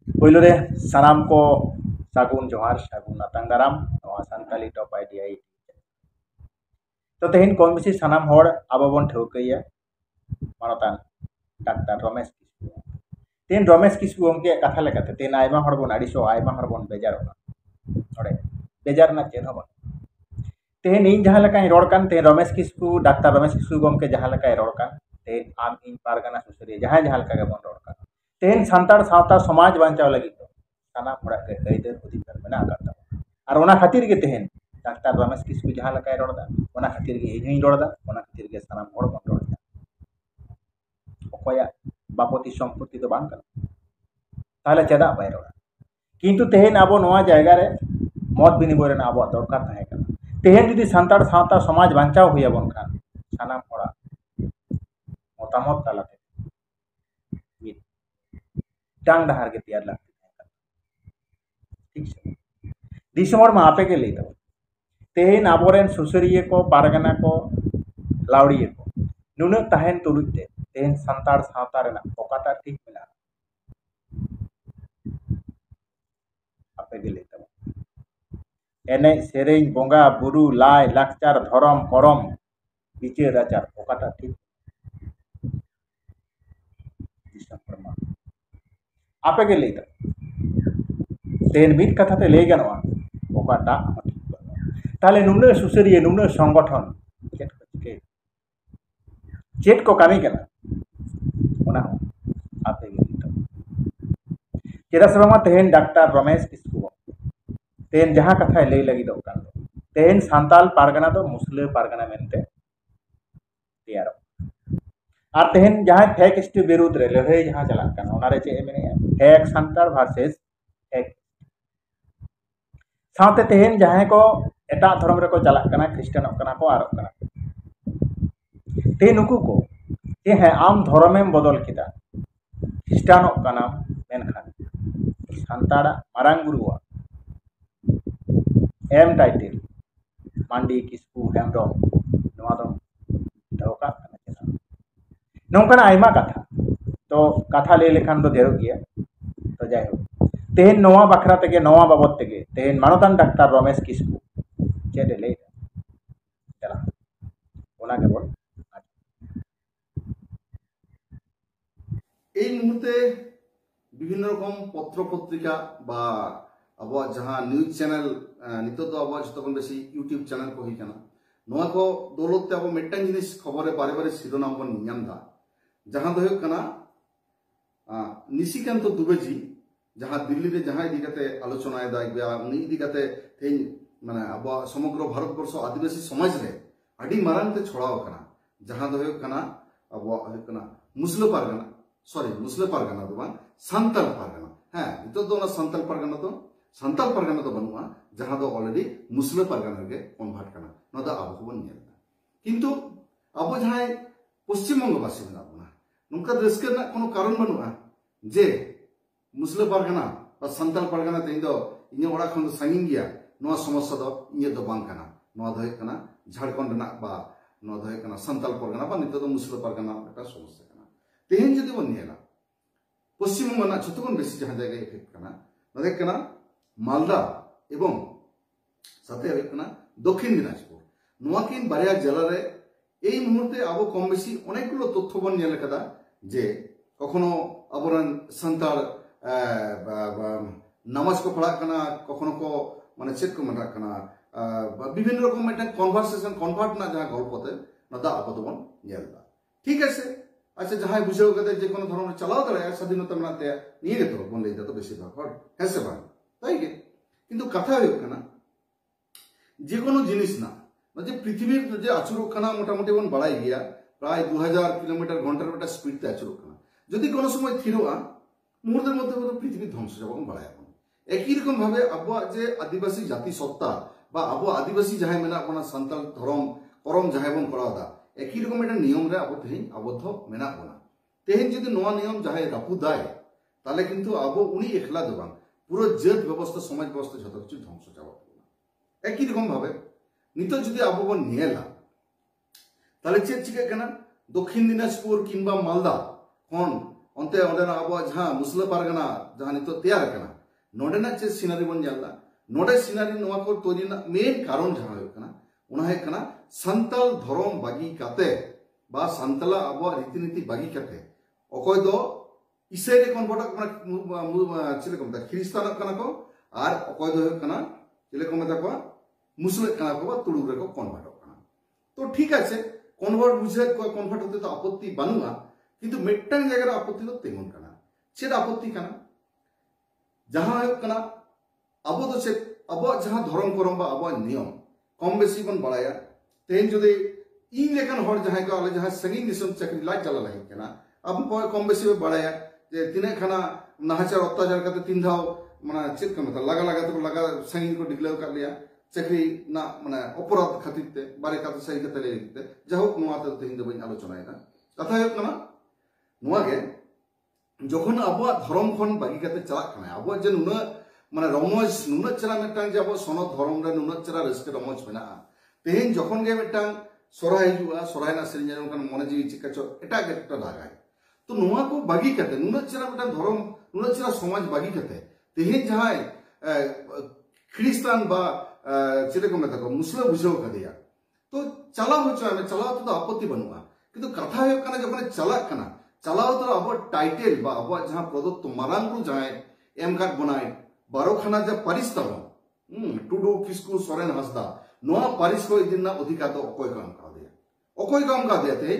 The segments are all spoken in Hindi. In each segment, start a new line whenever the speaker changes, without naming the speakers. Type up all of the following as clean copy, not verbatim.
पहले रे सानाम को सागुन जोहार सागुन आतांग दाराम नवा सानताली टॉप आइडिया तो तेहन कम बेसी सानाम हर आबो बन ठौकैया मानतान डाक्टर रमेश किस्कु तेहन रमेश किस्कु गमके कथा लेकाते तेहन आयमा हर बन आड़िसो आयमा हर बन बेजारोना नोडे बेजार ना चेन हबा तेहन इन जहां लेकाय रोड कान तेहन रमेश किस्कु डाक्टर रमेश किस्कु गमके जहां लेकाय रोड कान तेहन आम इन पारगाना सुसरिया जहां जहां लेका गेबन रोड कान तेहन सांतार सावता समाज बांचाव लगी साना हड़ा के अयदार अधिकार मेना आकाता और ओना खातिर के तेहन डाक्टर रमेश किस्कु जहां लेकाय रोडदा ओना खातिर के इᱧ रोडदा ओना खातिर के सानाम हड़ बन रोडदा अकया बापति सम्पत्ति तो बांग काना ताहले चेदा बाय रोडा किंतु तेहन आबो नोआ जायगा रे मत बिनिमय रेना आबो दरकार ताहे काना तेहन जुदी सांतार सावता समाज बांचाव हुई बन खान सानाम हड़ा मतामत तालाते मिद डांग डहार के तैयार लागती ठीक से दिसमर में आपे के लई दो तेहन आबोरेन सुसरिये को पारगना को लाउड़िये को नुना ताहेन तुलुते तेहन सांतार सावता रेना ओकाटा ठीक मेना आपे के लई दो एने सेरेñ बोंगा बुरु लाय लाकचार धरम करम बिचार आचार ओकाटा ठीक दिसमर में आपे के लई दो तेहन मिद कथाते लई गानोआ ओकाटा ताहले नुना सुसरिये नुना संगठन चेट को कामी कना ओना आपे गे लई चेदा से बांगा तेहन डाक्टर रमेश किस्कु तेहन जहां कथा लई लगी दो कान तेहन सांताल पारगना दो मुसले पारगना मेनते तैयार और तेहन जहां फेक स्टू विरुद्ध रे लड़ाई जहां चला कान ओना रे चे मेने फेक सांताल वर्सेस फेक साथे तेहन जहां को एटा धर्म रे को चला काना ख्रिस्टान काना को आरो काना ते नुकु को ते है आम धर्मेम बदल किदा ख्रिस्टान काना मेनखान सांताड़ा मारांग गुरुआ एम टाइटल मांडी किस्कु हेमरम नवा दो धोका काना नौकाना आयमा कथा तो कथा ले लेखान तो देरो गया तो जाय हो तेहन नवा बखरा तेगे नवा बाबत तेगे तेहन मानतान डाक्टर रमेश किस्कु चेदे ले चला ओना के बोल
এই মুহূর্তে বিভিন্ন রকম পত্র পত্রিকা বা আবো जहां নিউজ চ্যানেল নিতো তো আবো যতক্ষণ বেশি ইউটিউব চ্যানেল কহি কেনা নোয়া কো দৌলতে আবো মেটাং জিনিস খবরে বারে বারে শিরোনাম বন নিয়াম दा जहां दो कना निशिकांत दुबेजी जहां दिल्ली रे जहां दिगते आलोचना दा बा उनी दिगते तेन माने आबो समग्र भारतवर्ष आदिवासी समाज रे आडी मारांग ते छोड़ाव कना जहां दो कना आबो कना मुस्लिम पारगना सॉरी मुस्लिम पारगना दो बांग सांताल पारगना हां इतो दो ना सांताल पारगना तो बनुआ जहां दो ऑलरेडी मुस्लिम पारगना गे कन्वर्ट कना न दा आबो बन नेल किंतु आबो जहां पश्चिम बंग बासी बना नुका रस्के ना कोनो कारण बनुआ जे मुस्लिम पारगना और सांताल पारगना तेन दो इने ओड़ा खन संगिन गया नवा समस्या दो इने दो बांग कना नवा दो कना झारखंड ना बा नवा दो कना सांताल पारगना बा नितो दो मुस्लिम पारगना एटा समस्या कना तेहन जदि बन नेला पश्चिम बंग ना छतकोन बेसी जहां जगह इफेक्ट कना नदे कना मालदा एवं साथे कना दक्षिण दिनाजपुर नवा किन बारिया जिला रे এই মুহূর্তে আবো কম বেশি অনেকগুলো তথ্য বন নেল কাদা যে কখনো আবরন সান্তাল নামাজ কো পড়া কানা কখনো কো মানে চেক কো মানা কানা বিভিন্ন রকম একটা কনভারসেশন কনভার্ট না যা গল্পতে না দা আবো বন নেলদা ঠিক আছে আচ্ছা যাহাই বুঝাও কাদা যে কোনো ধরনের চালাও দাঁড়ায় স্বাধীনতা মানাতে নিয়ে গেত বন লইতা তো বেশি ভাগ হর হ্যাঁ বা তাই কি কিন্তু কথা হইল কানা যে কোনো জিনিস না যে পৃথিবীর যে আচরণখানা মোটামুটি বন বাড়াই গিয়া প্রায় 2000 কিলোমিটার ঘন্টার একটা স্পিডতে আচরণখানা যদি কোনো সময় থিরোয়া মুহূর্তের মধ্যে পৃথিবী ধ্বংস যাবন বাড়ায় এখন একই রকম ভাবে আবো যে আদিবাসী জাতি সত্তা বা আবো আদিবাসী যাহাই মেনা আপনা সান্তাল ধরম করম যাহাই বন করা দা একই রকম একটা নিয়ম রে আবো তেহিন আবদ্ধ মেনা বনা তেহিন যদি নয়া নিয়ম যাহাই রাপু দায় তাহলে কিন্তু আবো উনি একলা দেবান পুরো জাত ব্যবস্থা সমাজ ব্যবস্থা যত কিছু ধ্বংস যাওয়া একই রকম ভাবে নিতো যদি আবো বন নিয়েলা তাহলে চেক চিকা কেনা দক্ষিণ দিনাজপুর কিংবা মালদা খন onte ondena abo jaha musla pargana jaha nito teyar kana nodena che scenery bon jalda node scenery noa ko toiri na main karon jaha hoyok kana ona hoyok kana santal dhorom bagi kate ba santala abo रीति bagi kate okoy do isai re convert kana chile ko meta ख्रिस्तान kana ko ar okoy do hoyok kana chile ko meta ko muslim kana ko ba tulug re ko convert kana to ठीक আছে convert bujhe ko convert hote to apotti banua किंतु मिट्टन जगह आपत्ति तो तेमन करना चेद आपत्ति करना जहाँ है करना अब तो चेद अब जहाँ धर्म करम बा अब नियम कम बेसी बन बढ़ाया तेन जो दे इन लेकिन हर जहाँ का वाले जहाँ संगीत निशुल्क चक्री लाइट चला लगे करना अब कोई कम बेसी में बढ़ाया जे तीने खाना नाहचार अत्याचार करते तीन धाव मना चेद का मतलब लगा तो लगा संगीत को डिक्लेयर कर लिया चक्री ना मना अपराध खातिर ते बारे का तो सही करते ले लेते जहाँ नुआते तो हिंदू बन आलोचना है ना कथा है करना नुआगे जोखन अब धर्म खन बागी कते चलाक कना अब जे नुना माने रमज नुना चरा मिटांग जे अब सनद धर्म रे नुना चरा रस्के रमज मेना तेहेन जोखन गे मिटांग सोराय हिजुआ सोराय ना सेरिन जन कन मने जीवी चिकाचो एटा गेटा लागाय तो नुआ को बागी कते नुना चरा मिटांग धर्म नुना चरा समाज बागी कते तेहेन जहाय ख्रिस्तान बा चेले को मेता को मुस्लिम बुझो कदिया तो चला होचो में चला तो आपत्ति बनुआ किंतु कथा है कना जोखन चलाक कना चलाओ तो अब टाइटल बा अब जहां प्रदत्त मारांगु जाए एम कार्ड बनाए बारो खाना जब पारिस तब टुडू किस्कू सोरेन हसदा नोआ पारिस को इदिन ना अधिकार तो अकोय काम का दिया थे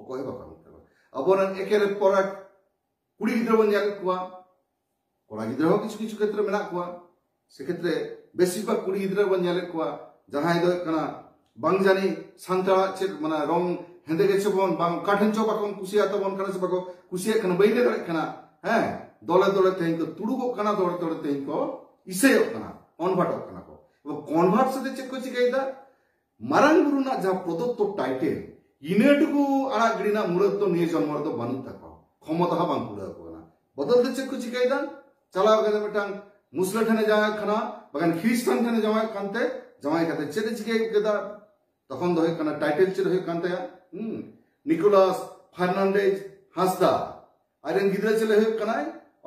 अकोय बा काम कर अब न एकेरे पर कुड़ी गिद्र बन जाले कुआ कोड़ा गिद्र हो किछु किछु क्षेत्र मेना कुआ से क्षेत्र बेसी बा कुड़ी गिद्र बन जाले कुआ जहां दो कना बांग जानी सांता चेत मना रंग हेंदे के चबन बांग काठन चो बाको कुसिया तबन कना से बाको कुसिया कन बैले दरे कना हैं दोले दोले तेन को तुडुगो कना दोले दोले तेन को इसेयो कना कन्वर्ट कना को वो कन्वर्ट से चेक को चिकाइदा मारांग गुरु ना जहां प्रदत्त टाइटल इनेटुकु आड़ा गिडिना मुरत तो निये जन्म तो बानु तको क्षमता हा बांग पुड़ा को ना बदल दे चेक को चिकाइदा चला गले मिटांग मुस्लिम ठने जाय खना बगन ख्रिस्तान ठने जाय कानते जाय कते चेते चिकाइ केदा तखन दहे कना टाइटल चेद होय कानते निकोलास फर्नांडेज हासदा आरेन गिद्रा चले होय कना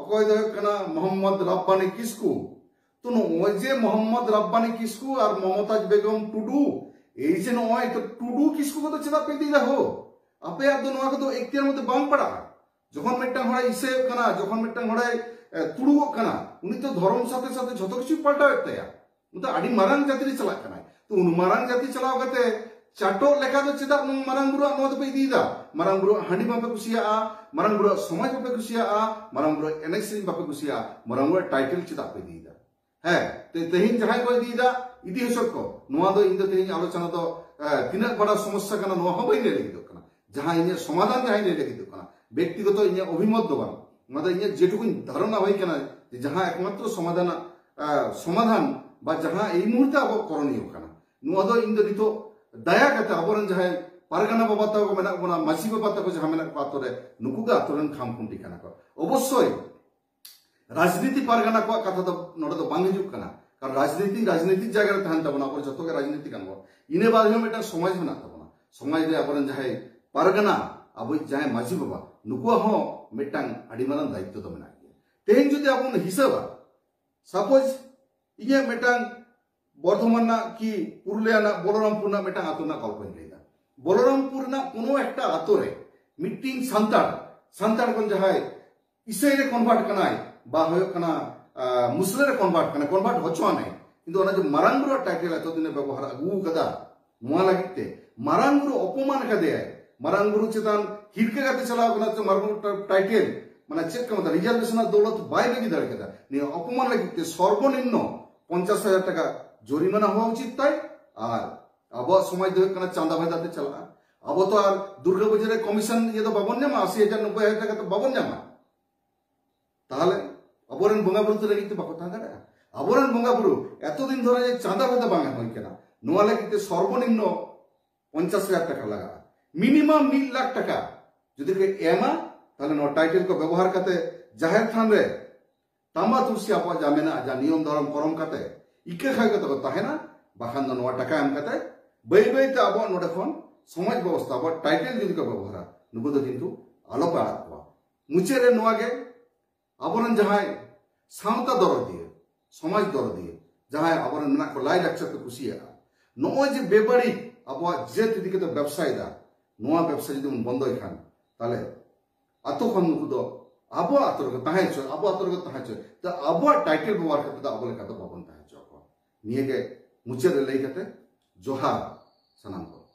अकोय दो कना मोहम्मद रब्बानी किस्कू तो नोजे मोहम्मद रब्बानी किस्कू और ममताज बेगम टुडू एजे नोय तो टुडू किस्कू को तो चेदा पे दिदा हो आपे आ दो नोआ को तो एकतिर मते बांग पड़ा जखन मिटटांग हड़ा इसे कना जखन मिटटांग हड़ा तुडू कना उनी तो धर्म साथे साथे झतो किछु पलटा होतया उता आडी मारांग जाति चला कना तो उन मारांग जाति चलाव कते चाटो लेखा तो चेदा मारांग बुरु नो पे दीदा मारांग बुरु हांडी बापे कुसिया मारांग बुरु समाज बापे कुसिया मारांग बुरु एनेक्सिन बापे कुसिया मारांग बुरु टाइटल चेदा पे दीदा है ते तेहिन जहां को दीदा इति हसक को नोआ दो इन दो तेहिन आलोचना तो तिना बड़ा समस्या कना नोआ हो बैले लगी कना जहां इन समाधान जहां ले लगी कना व्यक्तिगत इन अभिमत दो बा मदा इन जेटुकुन धारणा होय कना जहां एकमात्र समाधान बा जहां एई मुहूर्ते अब करणीय कना नोआ दो इन दो दितो दया कते अबरन जहां पारगाना बाबा तको मेना बना मासी बाबा तको जहां मेना पातरे नुकुगा आतरन खाम खुंटी कना को अवश्य राजनीति पारगाना को कथा तो नोडे तो बांग हिजुक कना कारण राजनीति जगह रे तहन तबना पर जतो के राजनीति कानबो इने बाद में मेटा समाज बना तबना समाज रे अबरन जहां पारगाना अब जहां मासी बाबा नुकुआ हो मेटांग आडी मारन दायित्व तो मेना तेहेन जदि आपन हिसाबा सपोज इगे मेटांग बर्धमान ना कि पुरुलिया ना बलरामपुर ना मेटा आतो ना कल्पना लेदा बलरामपुर ना कोनो एकटा आतो रे मीटिंग सांतार कोन जहाय इसे रे कन्वर्ट कनाय बा होय कना मुस्लिम रे कन्वर्ट होचो नाय किंतु ओना जो मारांगुरो टाइटल आतो दिने व्यवहार अगु कदा नुआ लागिते मारांगुरो अपमान कदे मारांगुरो चेतान हिरके गाते चलाव कना तो मारांगुरो टाइटल माने चेक कमता रिजर्वेशन दौलत बाय लगी दर कदा नि अपमान लागिते सर्वनिम्न 50,000 টাকা জরিমানা হওয়া উচিত তাই আর अब समय दो कना चांदा भाईदाते चला अब तो और दुर्गा पूजा कमिशन ये तो बाबन जामा 80,000 90,000 টাকা तो बाबन जामा তাহলে अबरन बंगा बुरु तो लगिते बाको थांगा रे अबरन बंगा बुरु एतो दिन धरे चांदा भाईदा बांगा होय केना নোয়া লাগিতে সর্বনিম্ন 50,000 টাকা লাগা মিনিমাম 1 লাখ টাকা যদি কে এমা তাহলে নো টাইটেल को व्यवहार करते जाहिर थान रे तांबा तुलसी आप जामेना जा नियम धर्म करम करते इके खाय के तो ताहेना बाखान नो टाका एम करते बै बै ते अब नोडे खन समाज व्यवस्था अब टाइटल जदि को व्यवहार नुबो दो किंतु आलो पाड़ा मुचाद रे नोवागे आबरन जहाय सावता दरदिए समाज दरदिए जहाय आबरन मेना को लाई लाक्चर को कुसिया नोय जे बेबाड़ी अब जेत इदी के व्यवसाय दा नोआ व्यवसाय जदि बन बंद खान ताले आतो खन नुको अब आतर को ताहे छ अब आतर को ताहे छ त अब टाइटल व्यवहार करते अब लेका तो बाबन ताहे छ को निये के मुचाद रे लई कते जोहार सनाम को।